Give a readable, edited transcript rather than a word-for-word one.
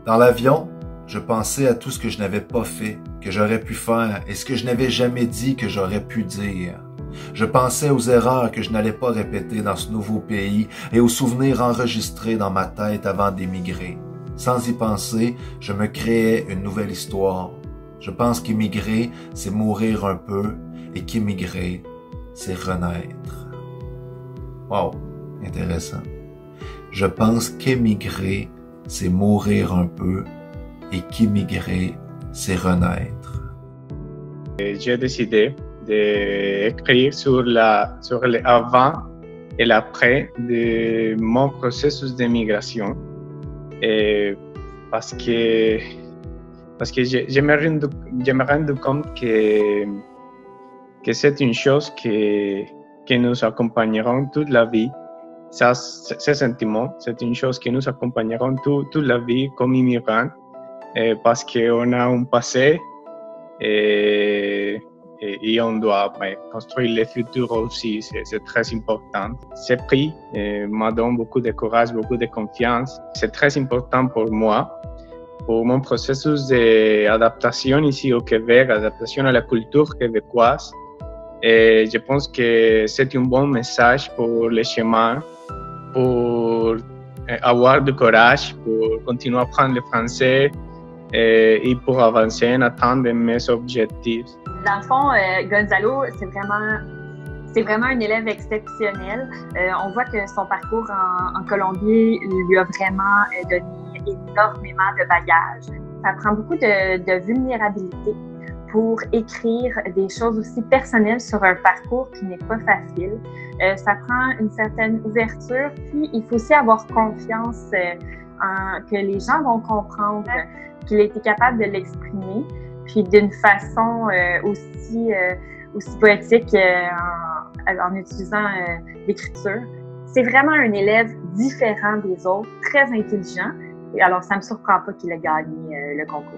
Dans l'avion, je pensais à tout ce que je n'avais pas fait, que j'aurais pu faire et ce que je n'avais jamais dit que j'aurais pu dire. Je pensais aux erreurs que je n'allais pas répéter dans ce nouveau pays et aux souvenirs enregistrés dans ma tête avant d'émigrer. Sans y penser, je me créais une nouvelle histoire. Je pense qu'émigrer, c'est mourir un peu et qu'émigrer, c'est renaître. Wow, intéressant. Je pense qu'émigrer, c'est mourir un peu et qu'émigrer, c'est renaître. J'ai décidé d'écrire sur l'avant et l'après de mon processus d'émigration. Parce que je me rends compte que c'est une chose que nous accompagneront toute la vie. Ces sentiments, c'est une chose que nous accompagneront toute la vie comme immigrants, parce qu'on a un passé et on doit construire le futur aussi, c'est très important. Ce prix m'a donné beaucoup de courage, beaucoup de confiance. C'est très important pour moi, pour mon processus d'adaptation ici au Québec, adaptation à la culture québécoise. Et je pense que c'est un bon message pour les chemins, pour avoir du courage, pour continuer à apprendre le français et pour avancer en atteindre mes objectifs. Dans le fond, Gonzalo, c'est vraiment un élève exceptionnel. On voit que son parcours en Colombie lui a vraiment donné énormément de bagages. Ça prend beaucoup de vulnérabilité pour écrire des choses aussi personnelles sur un parcours qui n'est pas facile. Ça prend une certaine ouverture, puis il faut aussi avoir confiance que les gens vont comprendre qu'il a été capable de l'exprimer, puis d'une façon aussi poétique en utilisant l'écriture. C'est vraiment un élève différent des autres, très intelligent. Et alors, ça ne me surprend pas qu'il ait gagné le concours.